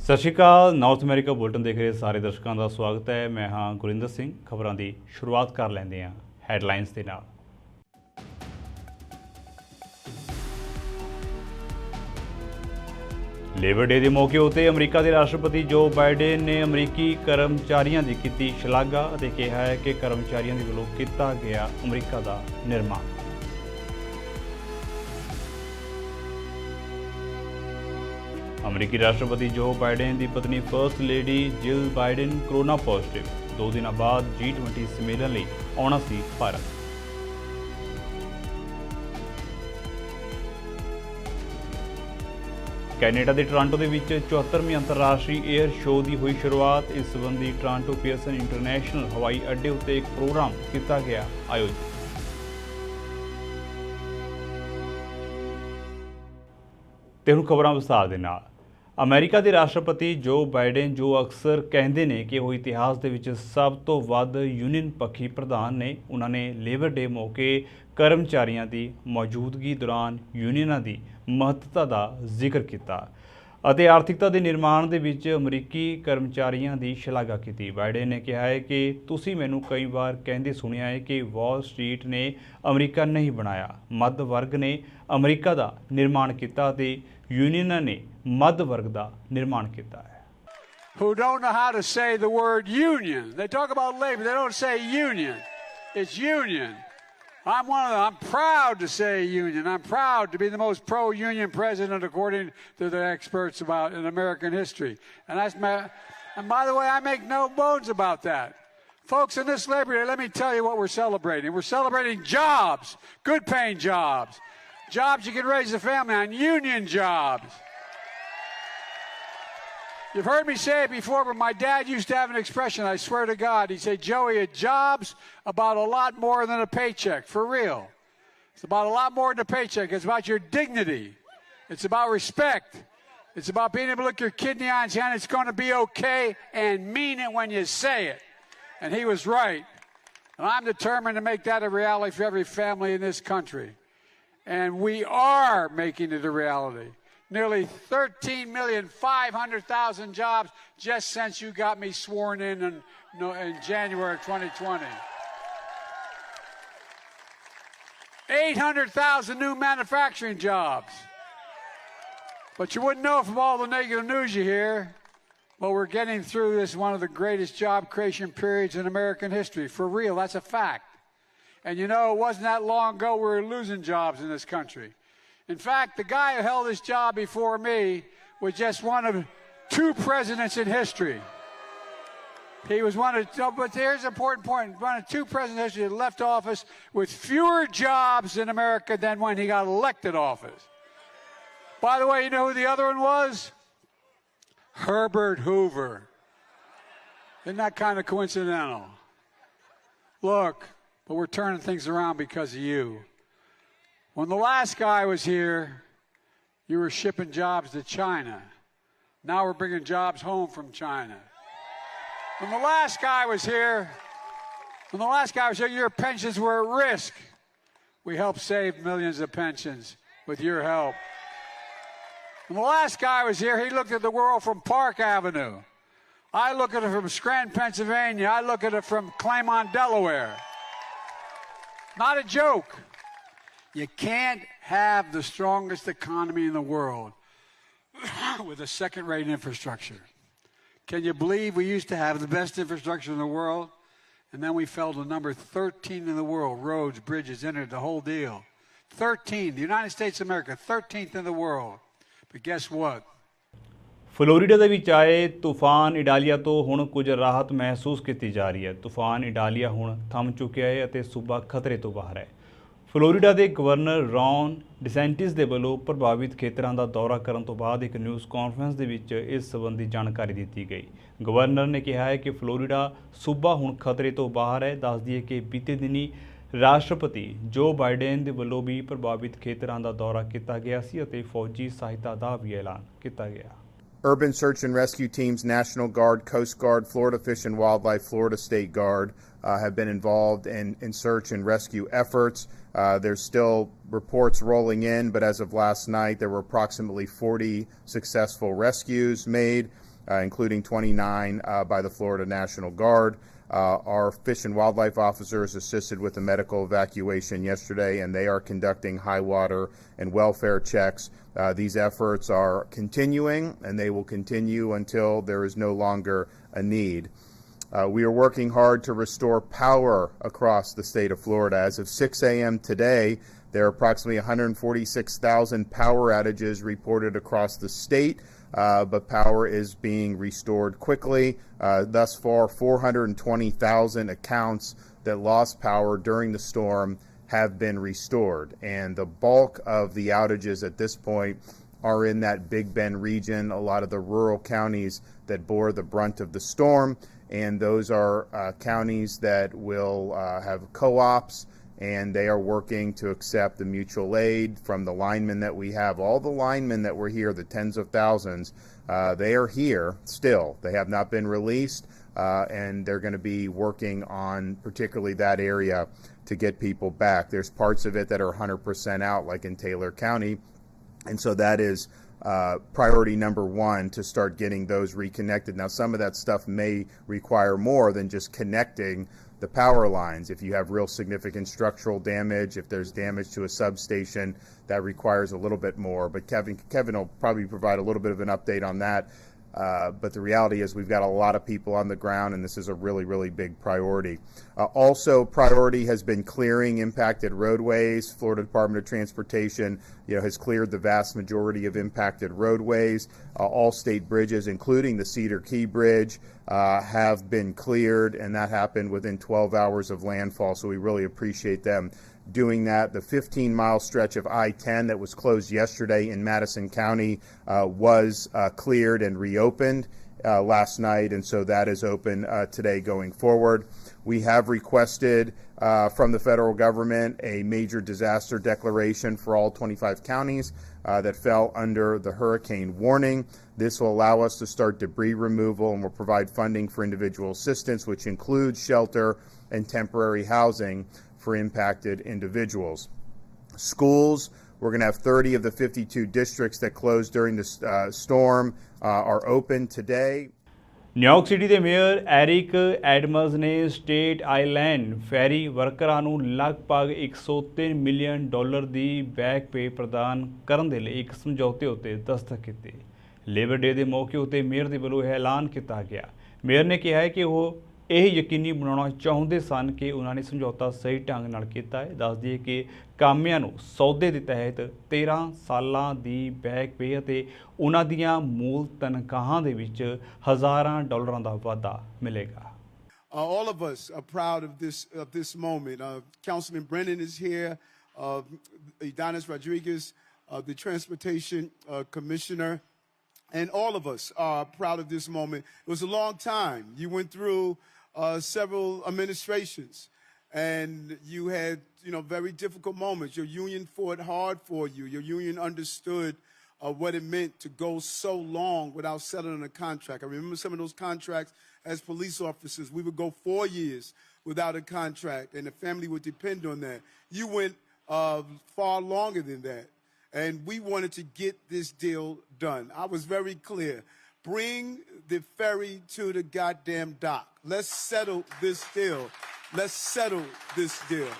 ਸਤਿ ਸ਼੍ਰੀ ਅਕਾਲ। North America bulletin ਦੇਖ ਰਹੇ ਸਾਰੇ ਦਰਸ਼ਕਾਂ ਦਾ ਸਵਾਗਤ ਹੈ। ਮੈਂ ਹਾਂ ਗੁਰਿੰਦਰ ਸਿੰਘ। ਖਬਰਾਂ ਦੀ ਸ਼ੁਰੂਆਤ ਕਰ ਲੈਂਦੇ ਹਾਂ ਹੈਡਲਾਈਨਸ ਦੇ ਨਾਲ। ਲੇਬਰ ਡੇ ਦੇ ਮੌਕੇ ਉੱਤੇ ਅਮਰੀਕਾ ਦੇ ਰਾਸ਼ਟਰਪਤੀ ਜੋ ਬਾਈਡਨ ਨੇ ਅਮਰੀਕੀ ਕਰਮਚਾਰੀਆਂ ਦੀ ਕੀਤੀ ਸ਼ਲਾਘਾ ਅਤੇ ਕਿਹਾ ਹੈ ਕਿ ਕਰਮਚਾਰੀਆਂ ਦੇ ਵੱਲੋਂ ਕੀਤਾ ਗਿਆ ਅਮਰੀਕਾ ਦਾ ਨਿਰਮਾਣ। ਅਮਰੀਕੀ ਰਾਸ਼ਟਰਪਤੀ ਜੋ ਬਾਈਡਨ ਦੀ ਪਤਨੀ first lady Jill Biden corona positive. 2 ਦਿਨਾਂ ਬਾਅਦ G20 ਸੰਮੇਲਨ ਲਈ ਆਉਣਾ ਸੀ ਭਾਰਤ। ਕੈਨੇਡਾ ਦੇ ਟੋਰਾਂਟੋ ਦੇ ਵਿੱਚ 74ਵੀਂ ਅੰਤਰਰਾਸ਼ਟਰੀ ਏਅਰ ਸ਼ੋਅ ਦੀ ਹੋਈ ਸ਼ੁਰੂਆਤ। ਇਸ ਸੰਬੰਧੀ ਟੋਰਾਂਟੋ ਪੀਅਰਸਨ ਇੰਟਰਨੈਸ਼ਨਲ ਹਵਾਈ ਅੱਡੇ ਉੱਤੇ ਇੱਕ ਪ੍ਰੋਗਰਾਮ ਕੀਤਾ ਗਿਆ ਆਯੋਜਿਤ। ਤੇ ਹੁਣ ਖਬਰਾਂ ਵਿਸਥਾਰ ਦੇ ਨਾਲ। ਅਮਰੀਕਾ ਦੇ ਰਾਸ਼ਟਰਪਤੀ ਜੋ ਬਾਈਡਨ ਜੋ ਅਕਸਰ ਕਹਿੰਦੇ ਨੇ ਕਿ ਉਹ ਇਤਿਹਾਸ ਦੇ ਵਿੱਚ ਸਭ ਤੋਂ ਵੱਧ ਯੂਨੀਅਨ ਪੱਖੀ ਪ੍ਰਧਾਨ ਨੇ, ਉਹਨਾਂ ਨੇ ਲੇਬਰ ਡੇ ਮੌਕੇ ਕਰਮਚਾਰੀਆਂ ਦੀ ਮੌਜੂਦਗੀ ਦੌਰਾਨ ਯੂਨੀਅਨਾਂ ਦੀ ਮਹੱਤਤਾ ਦਾ ਜ਼ਿਕਰ ਕੀਤਾ ਅਤੇ ਆਰਥਿਕਤਾ ਦੇ ਨਿਰਮਾਣ ਦੇ ਵਿੱਚ ਅਮਰੀਕੀ ਕਰਮਚਾਰੀਆਂ ਦੀ ਸ਼ਲਾਘਾ ਕੀਤੀ। ਬਾਈਡਨ ਨੇ ਕਿਹਾ ਹੈ ਕਿ ਤੁਸੀਂ ਮੈਨੂੰ ਕਈ ਵਾਰ ਕਹਿੰਦੇ ਸੁਣਿਆ ਹੈ ਕਿ ਵਾਲ ਸਟਰੀਟ ਨੇ ਅਮਰੀਕਾ ਨਹੀਂ ਬਣਾਇਆ, ਮੱਧ ਵਰਗ ਨੇ ਅਮਰੀਕਾ ਦਾ ਨਿਰਮਾਣ ਕੀਤਾ ਅਤੇ ਯੂਨੀਅਨਾਂ ਨੇ ਮੱਧ ਵਰਗ ਦਾ ਨਿਰਮਾਣ ਕੀਤਾ ਹੈ। Who don't know how to say the word union. They talk about labor, they don't say union. It's union. I'm one of them. I'm proud to say union. I'm proud to be the most pro-union president according to the experts about in American history. And by the way, I make no bones about that. Folks, in this Labor Day, let me tell you what we're celebrating. We're celebrating jobs, good paying jobs. Jobs you can raise a family on, union jobs. You've heard me say it before, but my dad used to have an expression, I swear to God. He'd say, Joey, a job's about a lot more than a paycheck, for real. It's about a lot more than a paycheck. It's about your dignity. It's about respect. It's about being able to look your kid in the eye and say, it's going to be okay, and mean it when you say it. And he was right. And I'm determined to make that a reality for every family in this country. And we are making it a reality. Nearly 13,500,000 jobs just since you got me sworn in January of 2020. 800,000 new manufacturing jobs. But you wouldn't know from all the negative news you hear. But we're getting through this one of the greatest job creation periods in American history. For real, that's a fact. And you know, it wasn't that long ago we were losing jobs in this country. In fact, the guy who held this job before me was just one of 2 presidents in history. He was one of, but here's an important point, one of 2 presidents in history that left office with fewer jobs in America than when he got elected office. By the way, you know who the other one was? Herbert Hoover. Isn't that kind of coincidental? Look, but we're turning things around because of you. When the last guy was here, you were shipping jobs to China. Now we're bringing jobs home from China. When the last guy was here, your pensions were at risk. We helped save millions of pensions with your help. When the last guy was here, he looked at the world from Park Avenue. I look at it from Scranton, Pennsylvania. I look at it from Claymont, Delaware. Not a joke. You can't have the strongest economy in the world with a second-rate infrastructure. Can you believe we used to have the best infrastructure in the world, and then we fell to number 13 in the world, roads, bridges, internet, the whole deal. 13, the United States of America, 13th in the world. But guess what? Florida ਦੇ ਵਿੱਚ ਆਏ ਤੂਫਾਨ ਇਡਾਲੀਆ ਤੋਂ ਹੁਣ ਕੁਝ ਰਾਹਤ ਮਹਿਸੂਸ ਕੀਤੀ ਜਾ ਰਹੀ ਹੈ। ਤੂਫਾਨ ਇਡਾਲੀਆ ਹੁਣ ਥੰਮ ਚੁੱਕਿਆ ਹੈ ਅਤੇ ਸੂਬਾ ਖਤਰੇ ਤੋਂ ਬਾਹਰ ਹੈ। ਫਲੋਰੀਡਾ ਦੇ ਗਵਰਨਰ ਰੌਨ ਡਿਸੈਂਟਿਸ ਦੇ ਵੱਲੋਂ ਪ੍ਰਭਾਵਿਤ ਖੇਤਰਾਂ ਦਾ ਦੌਰਾ ਕਰਨ ਤੋਂ ਬਾਅਦ ਇੱਕ ਨਿਊਜ਼ ਕਾਨਫਰੰਸ ਦੇ ਵਿੱਚ ਇਸ ਸੰਬੰਧੀ ਜਾਣਕਾਰੀ ਦਿੱਤੀ ਗਈ। ਗਵਰਨਰ ਨੇ ਕਿਹਾ ਹੈ ਕਿ ਫਲੋਰੀਡਾ ਸੂਬਾ ਹੁਣ ਖਤਰੇ ਤੋਂ ਬਾਹਰ ਹੈ। ਦੱਸ ਦਈਏ ਕਿ ਬੀਤੇ ਦਿਨੀ ਰਾਸ਼ਟਰਪਤੀ ਜੋ ਬਾਈਡਨ ਦੇ ਵੱਲੋਂ ਵੀ ਪ੍ਰਭਾਵਿਤ ਖੇਤਰਾਂ ਦਾ ਦੌਰਾ ਕੀਤਾ ਗਿਆ ਸੀ ਅਤੇ ਫੌਜੀ ਸਹਾਇਤਾ ਦਾ ਵੀ ਐਲਾਨ ਕੀਤਾ ਗਿਆ। Urban search and rescue teams, National Guard, Coast Guard, Florida Fish and Wildlife, Florida State Guard have been involved in search and rescue efforts. There's still reports rolling in, but as of last night, there were approximately 40 successful rescues made. including 29 by the Florida National Guard. Our Fish and Wildlife officers assisted with the medical evacuation yesterday, and they are conducting high water and welfare checks. These efforts are continuing, and they will continue until there is no longer a need. We are working hard to restore power across the state of Florida. As of 6 a.m. today, there are approximately 146,000 power outages reported across the state, but power is being restored quickly. Thus far, 420,000 accounts that lost power during the storm have been restored. And the bulk of the outages at this point are in that Big Bend region, a lot of the rural counties that bore the brunt of the storm. And those are counties that will have co-ops, and they are working to accept the mutual aid from the linemen that we have. All the linemen that were here, the tens of thousands, they are here still. They have not been released, and they're going to be working on particularly that area to get people back. There's parts of it that are 100% out, like in Taylor County, and so that is priority number one, to start getting those reconnected. Now, some of that stuff may require more than just connecting the power lines. If you have real significant structural damage, if there's damage to a substation, that requires a little bit more. But Kevin will probably provide a little bit of an update on that. But the reality is we've got a lot of people on the ground, and this is a really, really big priority. Also, priority has been clearing impacted roadways. Florida Department of Transportation, has cleared the vast majority of impacted roadways. All state bridges, including the Cedar Key Bridge, have been cleared, and that happened within 12 hours of landfall, so we really appreciate them doing that. The 15-mile stretch of I-10 that was closed yesterday in Madison County was cleared and reopened last night, and so that is open today going forward. We have requested from the federal government a major disaster declaration for all 25 counties that fell under the hurricane warning. This will allow us to start debris removal, and will provide funding for individual assistance, which includes shelter and temporary housing for impacted individuals. Schools, we're going to have 30 of the 52 districts that closed during the storm are open today. New York city ਦੇ mayor Eric Adams ਨੇ state island ferry ਵਰਕਰਾਂ ਨੂੰ ਲਗਭਗ $103 million ਦੀ back ਪੇ ਪ੍ਰਦਾਨ ਕਰਨ ਦੇ ਲਈ ਇੱਕ ਸਮਝੌਤੇ ਉੱਤੇ ਦਸਤਖਤ ਕੀਤੇ। ਲੇਬਰ ਡੇ ਦੇ ਮੌਕੇ ਉੱਤੇ ਮੇਅਰ ਦੇ ਵੱਲੋਂ ਇਹ ਐਲਾਨ ਕੀਤਾ ਗਿਆ। ਮੇਅਰ ਨੇ ਕਿਹਾ ਹੈ ਕਿ ਉਹ ਇਹ ਯਕੀਨੀ ਬਣਾਉਣਾ ਚਾਹੁੰਦੇ ਸਨ ਕਿ ਉਹਨਾਂ ਨੇ ਸਮਝੌਤਾ ਸਹੀ ਢੰਗ ਨਾਲ ਕੀਤਾ ਹੈ। ਦੱਸ ਦਈਏ ਕਿ ਕਾਮਿਆਂ ਨੂੰ ਸੌਦੇ ਦੇ ਤਹਿਤ 13 ਸਾਲਾਂ ਦੀ ਬੈਕ ਪੇ ਅਤੇ ਉਹਨਾਂ ਦੀਆਂ ਮੂਲ ਤਨਖਾਹਾਂ ਦੇ ਵਿੱਚ ਹਜ਼ਾਰਾਂ ਡਾਲਰਾਂ ਦਾ ਵਾਧਾ ਮਿਲੇਗਾ। All of us are proud of this moment. Councilman Brennan is here. Adonis Rodriguez, the Transportation Commissioner, and all of us are proud of this moment. It was a long time. You went through several administrations, and you had very difficult moments. Your union fought hard for you. Your union understood what it meant to go so long without settling a contract. I remember some of those contracts as police officers. We would go 4 years without a contract, and the family would depend on that. You went far longer than that, and we wanted to get this deal done. I was very clear. Bring the ferry to the goddamn dock. Let's settle this deal. Let's settle this deal.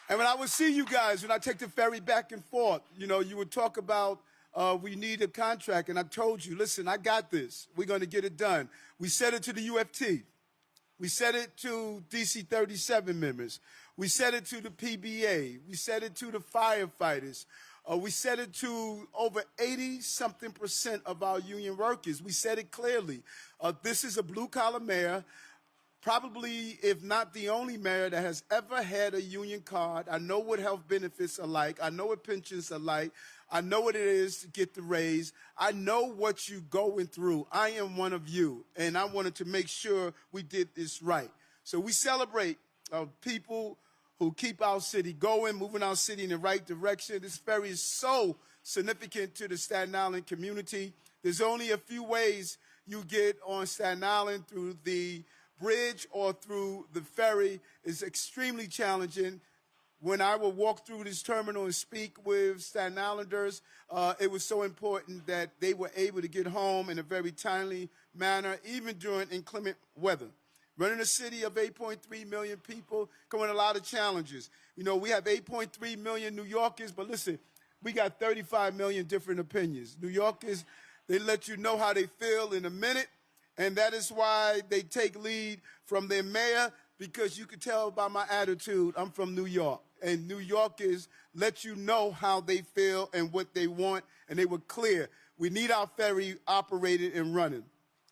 And when I would see you guys, when I take the ferry back and forth, you would talk about we need a contract. And I told you, listen, I got this. We're going to get it done. We said it to the UFT. We said it to DC 37 members. We said it to the PBA. We said it to the firefighters. We said it to over 80-something% of our union workers. We said it clearly. This is a blue-collar mayor, probably, if not the only mayor that has ever had a union card. I know what health benefits are like. I know what pensions are like. I know what it is to get the raise. I know what you're going through. I am one of you, and I wanted to make sure we did this right. So we celebrate people who keep our city going, moving our city in the right direction. This ferry is so significant to the Staten Island community. There's only a few ways you get on Staten Island, through the bridge or through the ferry. It's extremely challenging. when I would walk through this terminal and speak with Staten Islanders, it was so important that they were able to get home in a very timely manner, even during inclement weather. Running a city of 8.3 million people come with a lot of challenges. You know, we have 8.3 million New Yorkers, but listen, we got 35 million different opinions. New Yorkers, they let you know how they feel in a minute, and that is why they take lead from their mayor, because you can tell by my attitude, I'm from New York. And New Yorkers let you know how they feel and what they want, and they were clear. We need our ferry operated and running.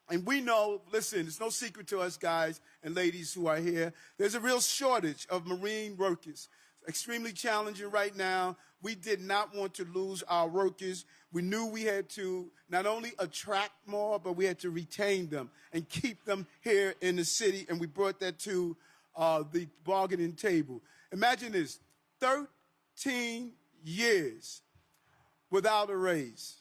And we know, listen, it's no secret to us guys and ladies who are here, there's a real shortage of marine workers. It's extremely challenging right now. We did not want to lose our workers. We knew we had to not only attract more, but we had to retain them and keep them here in the city, and we brought that to the bargaining table. Imagine this, 13 years without a raise.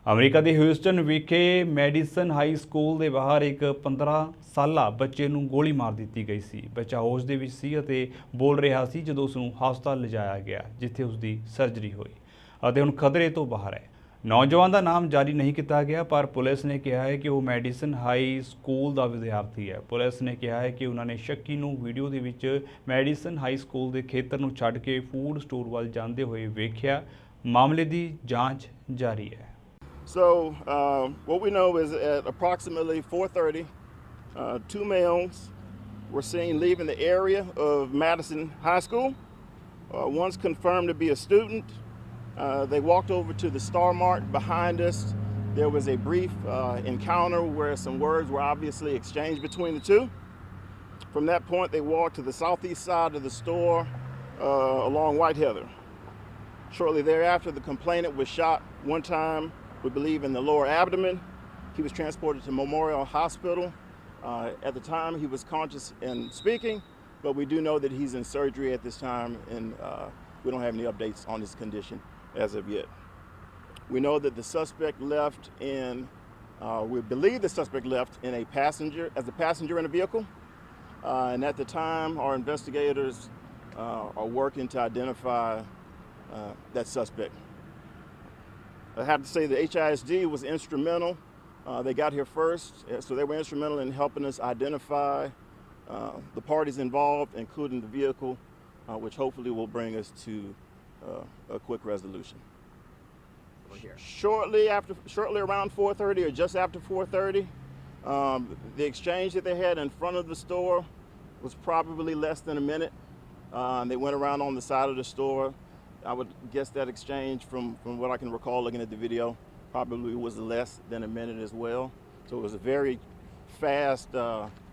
America ਦੇ Houston ਵਿਖੇ medicine high school ਦੇ ਬਾਹਰ ਇੱਕ 15 ਸਾਲਾ ਬੱਚੇ ਨੂੰ ਗੋਲੀ ਮਾਰ ਦਿੱਤੀ ਗਈ ਸੀ। ਬੱਚਾ ਹੋਸ਼ ਦੇ ਵਿੱਚ ਸੀ ਅਤੇ ਬੋਲ ਰਿਹਾ ਸੀ ਜਦੋਂ ਉਸ ਨੂੰ ਹਸਪਤਾਲ ਲਿਜਾਇਆ ਗਿਆ, ਜਿੱਥੇ ਉਸ ਦੀ ਸਰਜਰੀ ਹੋਈ ਅਤੇ ਹੁਣ ਖਤਰੇ ਤੋਂ ਬਾਹਰ ਹੈ। ਨੌਜਵਾਨ ਦਾ ਨਾਮ ਜਾਰੀ ਨਹੀਂ ਕੀਤਾ ਗਿਆ, ਪਰ ਪੁਲਿਸ ਨੇ ਕਿਹਾ ਹੈ ਕਿ ਉਹ ਮੈਡੀਸਨ ਹਾਈ ਸਕੂਲ ਦਾ ਵਿਦਿਆਰਥੀ ਹੈ। ਪੁਲਿਸ ਨੇ ਕਿਹਾ ਹੈ ਕਿ ਉਹਨਾਂ ਨੇ ਸ਼ੱਕੀ ਨੂੰ ਵੀਡੀਓ ਦੇ ਵਿੱਚ ਮੈਡੀਸਨ ਹਾਈ ਸਕੂਲ ਦੇ ਖੇਤਰ ਨੂੰ ਛੱਡ ਕੇ ਫੂਡ ਸਟੋਰ ਵੱਲ ਜਾਂਦੇ ਹੋਏ ਵੇਖਿਆ। ਮਾਮਲੇ ਦੀ ਜਾਂਚ ਜਾਰੀ ਹੈ। So what we know is at approximately 4:30, two males were seen leaving the area of Madison High School. One's confirmed to be a student. They walked over to the Star Mart behind us. There was a brief encounter where some words were obviously exchanged between the two. From that point, they walked to the southeast side of the store along White Heather. Shortly thereafter, the complainant was shot one time, we believe in the lower abdomen. He was transported to Memorial Hospital. At the time, he was conscious and speaking, but we do know that he's in surgery at this time, and we don't have any updates on his condition as of yet. We know that the suspect left in, we believe the suspect left in as a passenger in a vehicle, and at the time, our investigators are working to identify that suspect. I have to say the HISD was instrumental. They got here first, so they were instrumental in helping us identify the parties involved, including the vehicle, which hopefully will bring us to a quick resolution. Shortly around 4:30 or just after 4:30, the exchange that they had in front of the store was probably less than a minute. They went around on the side of the store. I would guess that exchange, from what I can recall looking at the video, probably was less than a minute as well. So it was a very fast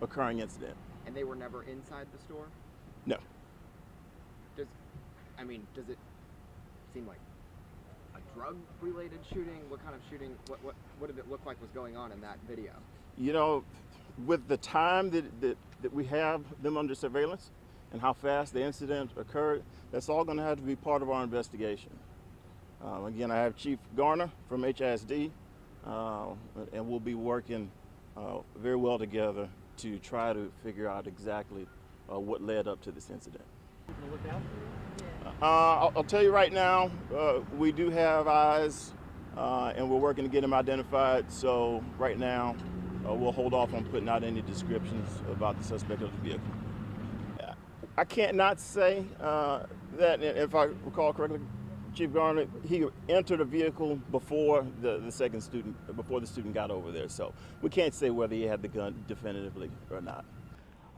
occurring incident. And they were never inside the store? No. Does it seem like a drug-related shooting? What kind of shooting, what did it look like was going on in that video? You know, with the time that we have them under surveillance, and how fast the incident occurred, that's all going to have to be part of our investigation. Again, I have Chief Garner from HISD, and we'll be working very well together to try to figure out exactly what led up to this incident. I'll tell you right now, we do have eyes, and we're working to get them identified, so right now we'll hold off on putting out any descriptions about the suspect of the vehicle. I can't not say that, if I recall correctly, Chief Garner, he entered a vehicle before the student got over there. So we can't say whether he had the gun definitively or not.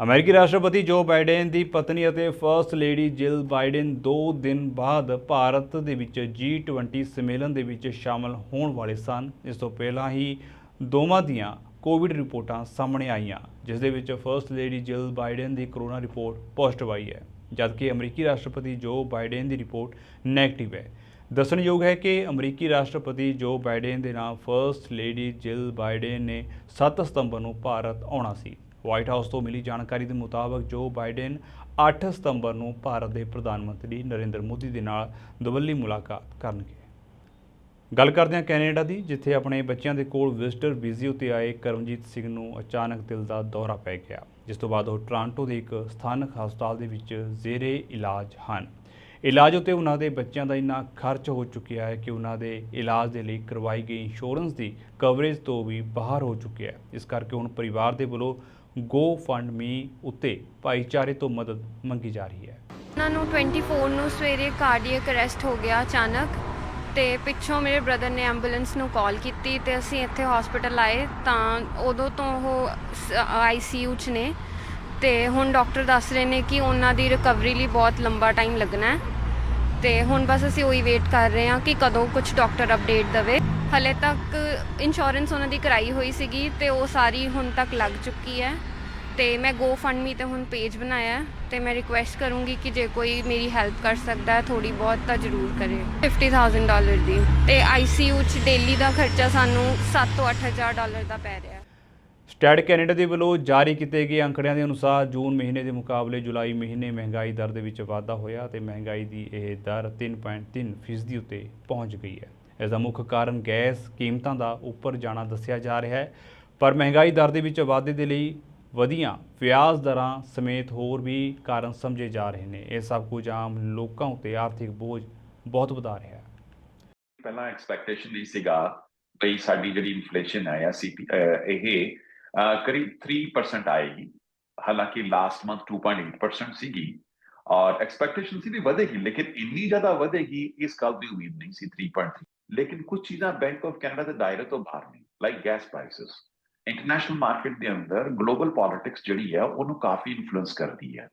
ਅਮਰੀਕੀ ਰਾਸ਼ਟਰਪਤੀ ਜੋ Biden ਦੀ ਪਤਨੀ ਅਤੇ first lady Jill Biden 2 ਦਿਨ ਬਾਅਦ ਭਾਰਤ ਦੇ ਵਿੱਚ G20 ਸੰਮੇਲਨ ਦੇ ਵਿੱਚ ਸ਼ਾਮਲ ਹੋਣ ਵਾਲੇ ਸਨ। ਇਸ ਤੋਂ ਪਹਿਲਾਂ ਹੀ ਦੋਵਾਂ ਦੀਆਂ ਕੋਵਿਡ ਰਿਪੋਰਟਾਂ ਸਾਹਮਣੇ ਆਈਆਂ, ਜਿਸ ਦੇ ਵਿੱਚ ਫਰਸਟ ਲੇਡੀ ਜਿਲ ਬਾਈਡਨ ਦੀ ਕਰੋਨਾ ਰਿਪੋਰਟ ਪੋਜ਼ਿਟਿਵ ਆਈ ਹੈ, ਜਦਕਿ ਅਮਰੀਕੀ ਰਾਸ਼ਟਰਪਤੀ ਜੋ ਬਾਈਡਨ ਦੀ ਰਿਪੋਰਟ ਨੈਗੇਟਿਵ ਹੈ। ਦੱਸਣਯੋਗ ਹੈ ਕਿ ਅਮਰੀਕੀ ਰਾਸ਼ਟਰਪਤੀ ਜੋ ਬਾਈਡਨ ਦੇ ਨਾਲ ਫਰਸਟ ਲੇਡੀ ਜਿਲ ਬਾਈਡਨ ਨੇ 7 ਸਤੰਬਰ ਨੂੰ ਭਾਰਤ ਆਉਣਾ ਸੀ। ਵਾਈਟ ਹਾਊਸ ਤੋਂ ਮਿਲੀ ਜਾਣਕਾਰੀ ਦੇ ਮੁਤਾਬਕ ਜੋ ਬਾਈਡਨ 8 ਸਤੰਬਰ ਨੂੰ ਭਾਰਤ ਦੇ ਪ੍ਰਧਾਨ ਮੰਤਰੀ ਨਰਿੰਦਰ ਮੋਦੀ ਦੇ ਨਾਲ ਦੁਵੱਲੀ ਮੁਲਾਕਾਤ ਕਰਨਗੇ। ਗੱਲ ਕਰਦੇ ਹਾਂ ਕੈਨੇਡਾ ਦੀ, ਜਿੱਥੇ ਆਪਣੇ ਬੱਚਿਆਂ ਦੇ ਕੋਲ ਵਿਜ਼ਟਰ ਵੀਜ਼ੇ ਉੱਤੇ ਆਏ ਕਰਮਜੀਤ ਸਿੰਘ ਨੂੰ ਅਚਾਨਕ ਦਿਲ ਦਾ ਦੌਰਾ ਪੈ ਗਿਆ, ਜਿਸ ਤੋਂ ਬਾਅਦ ਉਹ ਟੋਰਾਂਟੋ ਦੇ ਇੱਕ ਸਥਾਨਕ ਹਸਪਤਾਲ ਦੇ ਵਿੱਚ ਜ਼ੇਰੇ ਇਲਾਜ ਹਨ। ਇਲਾਜ ਉੱਤੇ ਉਹਨਾਂ ਦੇ ਬੱਚਿਆਂ ਦਾ ਇੰਨਾ ਖਰਚ ਹੋ ਚੁੱਕਿਆ ਹੈ ਕਿ ਉਹਨਾਂ ਦੇ ਇਲਾਜ ਦੇ ਲਈ ਕਰਵਾਈ ਗਈ ਇੰਸ਼ੋਰੈਂਸ ਦੀ ਕਵਰੇਜ ਤੋਂ ਵੀ ਬਾਹਰ ਹੋ ਚੁੱਕਿਆ ਹੈ। ਇਸ ਕਰਕੇ ਹੁਣ ਪਰਿਵਾਰ ਦੇ ਵੱਲੋਂ ਗੋ ਫੰਡ ਮੀ ਉੱਤੇ ਭਾਈਚਾਰੇ ਤੋਂ ਮਦਦ ਮੰਗੀ ਜਾ ਰਹੀ ਹੈ। ਉਹਨਾਂ ਨੂੰ 24 ਨੂੰ ਸਵੇਰੇ ਕਾਰਡੀਅਕ ਅਰੈਸਟ ਹੋ ਗਿਆ ਅਚਾਨਕ, ਤੇ ਪਿੱਛੋਂ ਮੇਰੇ ਬ੍ਰਦਰ ਨੇ ਐਂਬੂਲੈਂਸ ਨੂੰ ਕਾਲ ਕੀਤੀ ਤੇ ਅਸੀਂ ਇੱਥੇ ਹਸਪੀਟਲ ਆਏ ਤਾਂ ਉਦੋਂ ਤੋਂ ਉਹ ICU 'ਚ ਨੇ ਤੇ ਹੁਣ ਡਾਕਟਰ ਦੱਸ ਰਹੇ ਨੇ ਕਿ ਉਹਨਾਂ ਦੀ ਰਿਕਵਰੀ ਲਈ ਬਹੁਤ ਲੰਬਾ ਟਾਈਮ ਲੱਗਣਾ ਹੈ ਤੇ ਹੁਣ ਬਸ ਅਸੀਂ ਉਹੀ ਵੇਟ ਕਰ ਰਹੇ ਹਾਂ ਕਿ ਕਦੋਂ ਕੁਝ ਡਾਕਟਰ ਅਪਡੇਟ ਦੇਵੇ। ਹਲੇ ਤੱਕ ਇੰਸ਼ੋਰੈਂਸ ਉਹਨਾਂ ਦੀ ਕਰਾਈ ਹੋਈ ਸੀਗੀ ਤੇ ਉਹ ਸਾਰੀ ਹੁਣ ਤੱਕ ਲੱਗ ਚੁੱਕੀ ਹੈ ਤੇ ਮੈਂ ਗੋ ਫੰਡ ਮੀ ਤੇ ਹੁਣ ਪੇਜ ਬਣਾਇਆ ਤੇ ਮੈਂ ਰਿਕੁਐਸਟ ਕਰੂੰਗੀ ਕਿ ਜੇ ਕੋਈ ਮੇਰੀ ਹੈਲਪ ਕਰ ਸਕਦਾ ਹੈ ਥੋੜੀ ਬਹੁਤ ਤਾਂ ਜ਼ਰੂਰ ਕਰੇ। $50,000 ਦੀ ਤੇ ICU 'ਚ ਡੇਲੀ ਦਾ ਖਰਚਾ ਸਾਨੂੰ $7,000 ਤੋਂ $8,000 ਦਾ ਪੈ ਰਿਹਾ। ਸਟੈਟ ਕੈਨੇਡਾ ਦੇ ਵੱਲੋਂ ਜਾਰੀ ਕੀਤੇ ਗਏ ਅੰਕੜਿਆਂ ਦੇ ਅਨੁਸਾਰ ਜੂਨ ਮਹੀਨੇ ਦੇ ਮੁਕਾਬਲੇ ਜੁਲਾਈ ਮਹੀਨੇ ਮਹਿੰਗਾਈ ਦਰ ਦੇ ਵਿੱਚ ਵਾਧਾ ਹੋਇਆ ਤੇ ਮਹਿੰਗਾਈ ਦੀ ਇਹ ਦਰ 3.3% ਉੱਤੇ ਪਹੁੰਚ ਗਈ ਹੈ। ਇਸ ਦਾ ਮੁੱਖ ਕਾਰਨ ਗੈਸ ਕੀਮਤਾਂ ਦਾ ਉੱਪਰ ਜਾਣਾ ਦੱਸਿਆ ਜਾ ਰਿਹਾ ਹੈ, ਪਰ ਮਹਿੰਗਾਈ ਦਰ ਦੇ ਵਿੱਚ ਵਾਧੇ ਦੇ ਲਈ ਵਧੀਆਂ ਵਿਆਜ ਦਰਾਂ ਸਮੇਤ ਹੋਰ ਵੀ ਕਾਰਨ ਸਮਝੇ ਜਾ ਰਹੇ ਨੇ। ਇਹ ਸਭ ਕੁਝ ਆਮ ਲੋਕਾਂ ਉੱਤੇ ਆਰਥਿਕ ਬੋਝ ਬਹੁਤ ਵਧਾ ਰਿਹਾ ਹੈ। ਪਹਿਲਾਂ ਐਕਸਪੈਕਟੇਸ਼ਨ ਨਹੀਂ ਸੀਗਾ ਬਈ ਸਾਡੀ ਜਿਹੜੀ ਇਨਫਲੇਸ਼ਨ ਹੈ ਜਾਂ ਇਹ ਕਰੀਬ 3% ਆਏਗੀ, ਹਾਲਾਂਕਿ ਲਾਸਟ ਮੰਥ 2.8% ਸੀਗੀ ਔਰ ਐਕਸਪੈਕਟੇਸ਼ਨ ਸੀ ਵੀ ਵਧੇਗੀ, ਲੇਕਿਨ ਇੰਨੀ ਜ਼ਿਆਦਾ ਵਧੇਗੀ ਇਸ ਗੱਲ ਦੀ ਉਮੀਦ ਨਹੀਂ ਸੀ 3.3। ਲੇਕਿਨ ਕੁਝ ਚੀਜ਼ਾਂ ਬੈਂਕ ਆਫ ਕੈਨੇਡਾ ਦੇ ਦਾਇਰੇ ਤੋਂ ਬਾਹਰ ਨੇ, like gas prices. International market ਦੇ ਅੰਦਰ ਗਲੋਬਲ ਪੋਲਿਟਿਕਸ ਜਿਹੜੀ ਹੈ ਉਹਨੂੰ ਕਾਫੀ ਇਨਫਲੂਐਂਸ ਕਰਦੀ ਹੈ।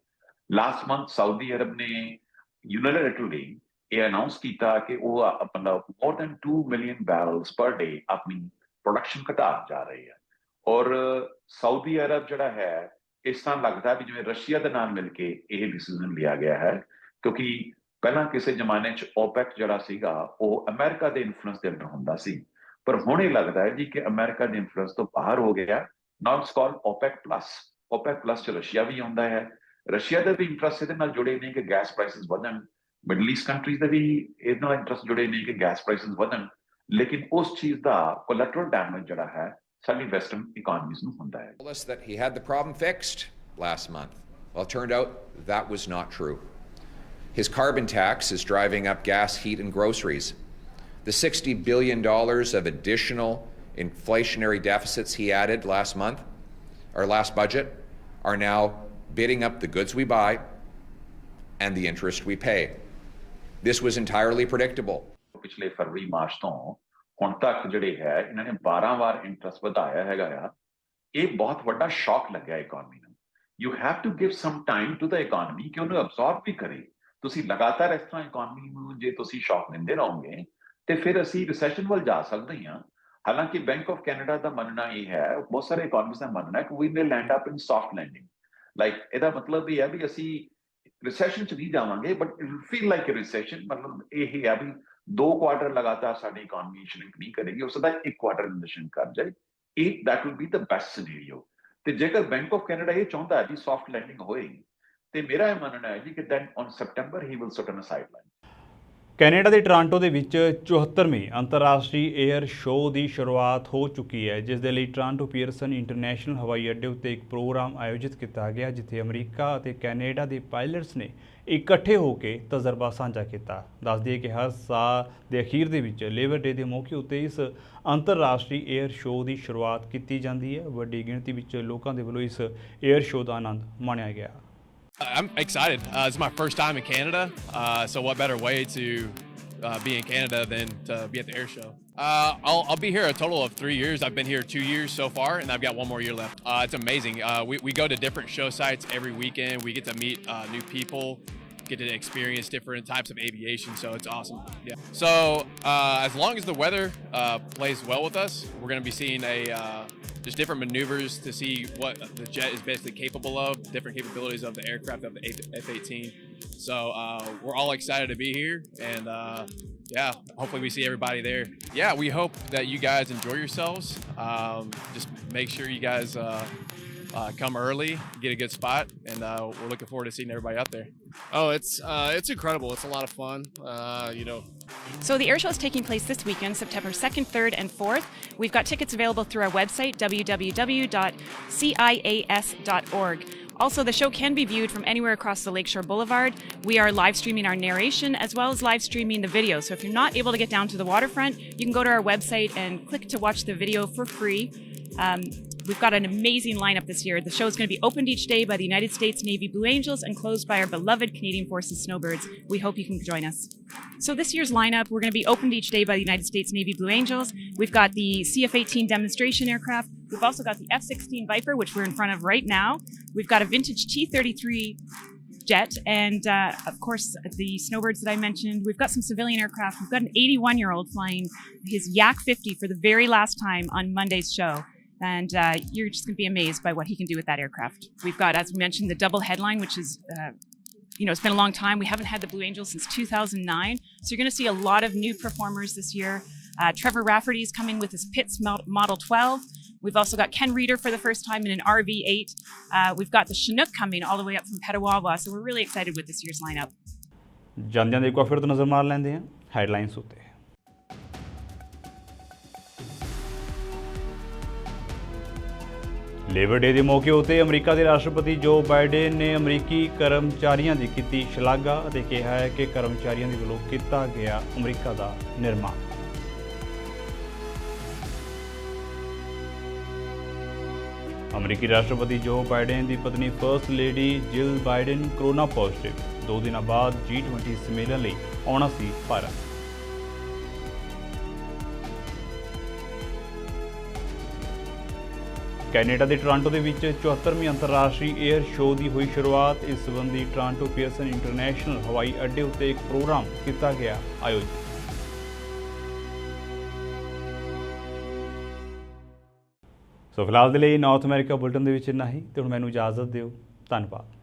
ਲਾਸਟ ਮੰਥ ਸਾਊਦੀ ਅਰਬ ਨੇ ਯੂਨੀਲੈਟਰਲੀ ਇਹ ਅਨਾਉਂਸ ਕੀਤਾ ਕਿ ਉਹ ਮਤਲਬ ਮੋਰ ਦੈਨ 2 ਮਿਲੀਅਨ ਬੈਰਲਸ ਪਰ ਡੇ ਆਪਣੀ ਪ੍ਰੋਡਕਸ਼ਨ ਘਟਾ ਜਾ ਰਹੀ ਹੈ ਔਰ ਸਾਊਦੀ ਅਰਬ ਜਿਹੜਾ ਹੈ ਇਸ ਤਰ੍ਹਾਂ ਲੱਗਦਾ ਵੀ ਜਿਵੇਂ ਰਸ਼ੀਆ ਦੇ ਨਾਲ ਮਿਲ ਕੇ ਇਹ ਡਿਸੀਜ਼ਨ ਲਿਆ ਗਿਆ ਹੈ, ਕਿਉਂਕਿ ਪਹਿਲਾਂ ਕਿਸੇ ਜ਼ਮਾਨੇ 'ਚ OPEC ਜਿਹੜਾ ਸੀਗਾ ਉਹ ਅਮਰੀਕਾ ਦੇ ਇਨਫਲੂਐਂਸ ਦੇ ਅੰਦਰ ਹੁੰਦਾ ਸੀ, ਪਰ ਹੁਣ ਇਹ ਲੱਗਦਾ ਹੈ ਜੀ ਕਿ ਅਮਰੀਕਾ ਦੇ ਇਨਫਲੂਐਂਸ ਤੋਂ ਬਾਹਰ ਹੋ ਗਿਆ। ਨਾਓ ਇਟਸ ਕਾਲਡ OPEC ਪਲੱਸ 'ਚ ਰਸ਼ੀਆ ਵੀ ਆਉਂਦਾ ਹੈ। ਰਸ਼ੀਆ ਦੇ ਵੀ ਇੰਟਰਸਟ ਇਹਦੇ ਨਾਲ ਜੁੜੇ ਨੇ ਕਿ ਗੈਸ ਪ੍ਰਾਈਸਿਸ ਵਧਣ, ਮਿਡਲ ਈਸਟ ਕੰਟਰੀਜ਼ ਦੇ ਵੀ ਇਹਦੇ ਨਾਲ ਇੰਟਰਸਟ ਜੁੜੇ ਨੇ ਕਿ ਗੈਸ ਪ੍ਰਾਈਸਿਸ ਵਧਣ, ਲੇਕਿਨ ਉਸ ਚੀਜ਼ ਦਾ ਕੋਲੈਟਰਲ ਡੈਮੇਜ ਜਿਹੜਾ ਹੈ ਸਾਡੀ ਵੈਸਟਰਨ ਇਕਨੋਮੀਜ਼ ਨੂੰ ਹੁੰਦਾ ਹੈ। That he had the problem fixed last month. Well, it turned out that was not true. His carbon tax is driving up gas, heat, and groceries. The $60 billion of additional inflationary deficits he added last month, or last budget, are now bidding up the goods we buy and the interest we pay. This was entirely predictable. ਪਿਛਲੇ ਫਰਵਰੀ March ਤੋਂ ਹੁਣ ਤੱਕ ਜਿਹੜੇ ਹੈ ਇਹਨਾਂ ਨੇ 12 ਵਾਰ interest ਵਧਾਇਆ ਹੈਗਾ ਆ। ਇਹ ਬਹੁਤ ਵੱਡਾ ਸ਼ੌਕ ਲੱਗਿਆ ਇਕਨੋਮੀ ਨੂੰ। You have to give some time to the economy ਕਿ ਉਹਨੂੰ ਅਬਜ਼ੌਰਬ ਵੀ ਕਰੇ। ਤੁਸੀਂ ਲਗਾਤਾਰ ਇਸ ਤਰ੍ਹਾਂ ਇਕਨੋਮੀ ਨੂੰ ਜੇ ਤੁਸੀਂ ਸ਼ੌਕ ਦਿੰਦੇ ਰਹੋਗੇ ਤੇ ਫਿਰ ਅਸੀਂ ਰਿਸੈਸ਼ਨ ਵੱਲ ਜਾ ਸਕਦੇ ਹਾਂ। ਹਾਲਾਂਕਿ ਬੈਂਕ ਆਫ ਕੈਨੇਡਾ ਦਾ ਮੰਨਣਾ ਇਹ ਹੈ, ਬਹੁਤ ਸਾਰੇ ਇਕਨੋਮਿਸਟ ਦਾ ਮੰਨਣਾ ਹੈ ਕਿ we will land up in soft landing. Like ਇਹਦਾ ਮਤਲਬ ਇਹ ਹੈ ਵੀ ਅਸੀਂ ਰਿਸੈਸ਼ਨ 'ਚ ਨਹੀਂ ਜਾਵਾਂਗੇ, but it will feel like a recession. ਮਤਲਬ ਇਹ ਹੈ ਵੀ 2 ਕੁਆਰਟਰ ਲਗਾਤਾਰ ਸਾਡੀ ਇਕਨੋਮੀ ਸ਼ਰਿੰਕ ਨਹੀਂ ਕਰੇਗੀ, ਉਸ ਦਾ 1 ਕੁਆਰਟਰ ਰਿਸੈਸ਼ਨ ਕਰ ਜਾਏ। ਇਹ that will be the best scenario. ਤੇ ਜੇਕਰ ਬੈਂਕ ਆਫ ਕੈਨੇਡਾ ਇਹ ਚਾਹੁੰਦਾ ਹੈ ਵੀ ਸੌਫਟ ਲੈਂਡਿੰਗ ਹੋਏ ਤੇ ਮੇਰਾ ਇਹ ਮੰਨਣਾ ਹੈ ਜੀ ਕਿ then on September he will sit on a sideline. Canada ਦੇ ਟੋਰਾਂਟੋ ਦੇ ਵਿੱਚ 74ਵੇਂ ਅੰਤਰਰਾਸ਼ਟਰੀ 에ਅਰ ਸ਼ੋਅ ਦੀ ਸ਼ੁਰੂਆਤ ਹੋ ਚੁੱਕੀ ਹੈ, ਜਿਸ ਦੇ ਲਈ ਟੋਰਾਂਟੋ ਪੀਅਰਸਨ ਇੰਟਰਨੈਸ਼ਨਲ ਹਵਾਈ ਅੱਡੇ ਉੱਤੇ ਇੱਕ ਪ੍ਰੋਗਰਾਮ ਆਯੋਜਿਤ ਕੀਤਾ ਗਿਆ, ਜਿੱਥੇ ਅਮਰੀਕਾ ਅਤੇ ਕੈਨੇਡਾ ਦੇ ਪਾਇਲਟਸ ਨੇ ਇਕੱਠੇ ਹੋ ਕੇ ਤਜਰਬਾ ਸਾਂਝਾ ਕੀਤਾ। ਦੱਸ ਦਈਏ ਕਿ ਹਰ ਸਾਲ ਦੇ ਅਖੀਰ ਦੇ ਵਿੱਚ ਲੇਬਰ ਡੇ ਦੇ ਮੌਕੇ ਉੱਤੇ ਇਸ ਅੰਤਰਰਾਸ਼ਟਰੀ 에ਅਰ ਸ਼ੋਅ ਦੀ ਸ਼ੁਰੂਆਤ ਕੀਤੀ ਜਾਂਦੀ ਹੈ। ਵੱਡੀ ਗਿਣਤੀ ਵਿੱਚ ਲੋਕਾਂ ਦੇ ਵੱਲੋਂ ਇਸ 에ਅਰ ਸ਼ੋਅ ਦਾ ਆਨੰਦ ਮਾਣਿਆ ਗਿਆ। I'm excited. It's my first time in Canada, so what better way to be in Canada than to be at the air show? I'll be here a total of 3 years. I've been here 2 years so far, and I've got 1 more year left. It's amazing. We go to different show sites every weekend. We get to meet new people, get to experience different types of aviation, so it's awesome. Yeah. So as long as the weather plays well with us, we're going to be seeing just different maneuvers to see what the jet is basically capable of, different capabilities of the aircraft of the F-18. So we're all excited to be here, and yeah, hopefully we see everybody there. Yeah, we hope that you guys enjoy yourselves. Just make sure you guys come early, get a good spot, and we're looking forward to seeing everybody out there. Oh, it's incredible. It's a lot of fun. So the air show is taking place this weekend, September 2nd, 3rd, and 4th. We've got tickets available through our website, www.cias.org. Also, the show can be viewed from anywhere across the Lakeshore Boulevard. We are live streaming our narration as well as live streaming the video. So if you're not able to get down to the waterfront, you can go to our website and click to watch the video for free. We've got an amazing lineup this year. The show is going to be opened each day by the United States Navy Blue Angels and closed by our beloved Canadian Forces Snowbirds. We hope you can join us. So this year's lineup, we're going to be opened each day by the United States Navy Blue Angels. We've got the CF-18 demonstration aircraft. We've also got the F-16 Viper, which we're in front of right now. We've got a vintage T-33 jet, and of course the Snowbirds that I mentioned. We've got some civilian aircraft. We've got an 81-year-old flying his Yak 50 for the very last time on Monday's show. And you're just going to be amazed by what he can do with that aircraft. We've got, as we mentioned, the double headline, which is, it's been a long time. We haven't had the Blue Angels since 2009. So you're going to see a lot of new performers this year. Trevor Rafferty is coming with his Pitts Model 12. We've also got Ken Reeder for the first time in an RV-8. We've got the Chinook coming all the way up from Petawawa. So we're really excited with this year's lineup. ਜਾਂਦਿਆਂ ਦੇ ਇੱਕ ਵਾਰ ਫਿਰ ਤੋਂ ਨਜ਼ਰ ਮਾਰ ਲੈਂਦੇ ਹਾਂ headlines ਉੱਤੇ। ਲੇਬਰ ਡੇ ਦੇ ਮੌਕੇ ਉੱਤੇ ਅਮਰੀਕਾ ਦੇ ਰਾਸ਼ਟਰਪਤੀ ਜੋ ਬਾਈਡਨ ਨੇ ਅਮਰੀਕੀ ਕਰਮਚਾਰੀਆਂ ਦੀ ਕੀਤੀ ਸ਼ਲਾਘਾ ਅਤੇ ਕਿਹਾ ਹੈ ਕਿ ਕਰਮਚਾਰੀਆਂ ਦੇ ਵੱਲੋਂ ਕੀਤਾ ਗਿਆ ਅਮਰੀਕਾ ਦਾ ਨਿਰਮਾਣ। ਅਮਰੀਕੀ ਰਾਸ਼ਟਰਪਤੀ ਜੋ ਬਾਈਡਨ ਦੀ ਪਤਨੀ first lady Jill Biden corona positive 2 ਦਿਨਾਂ ਬਾਅਦ G20 ਸੰਮੇਲਨ ਲਈ ਆਉਣਾ ਸੀ ਭਾਰਤ। ਕੈਨੇਡਾ ਦੇ ਟੋਰਾਂਟੋ ਦੇ ਵਿੱਚ 74ਵੀਂ ਅੰਤਰਰਾਸ਼ਟਰੀ ਏਅਰ ਸ਼ੋਅ ਦੀ ਹੋਈ ਸ਼ੁਰੂਆਤ। ਇਸ ਸੰਬੰਧੀ ਟੋਰਾਂਟੋ ਪੀਅਰਸਨ ਇੰਟਰਨੈਸ਼ਨਲ ਹਵਾਈ ਅੱਡੇ ਉੱਤੇ ਇੱਕ ਪ੍ਰੋਗਰਾਮ ਕੀਤਾ ਗਿਆ ਆਯੋਜਿਤ। ਸੋ ਫਿਲਹਾਲ ਦੇ ਲਈ ਨਾਰਥ ਅਮਰੀਕਾ ਬੁਲਟਨ ਦੇ ਵਿੱਚ ਇੰਨਾ ਹੀ ਤੇ ਹੁਣ ਮੈਨੂੰ ਇਜਾਜ਼ਤ ਦਿਓ। ਧੰਨਵਾਦ।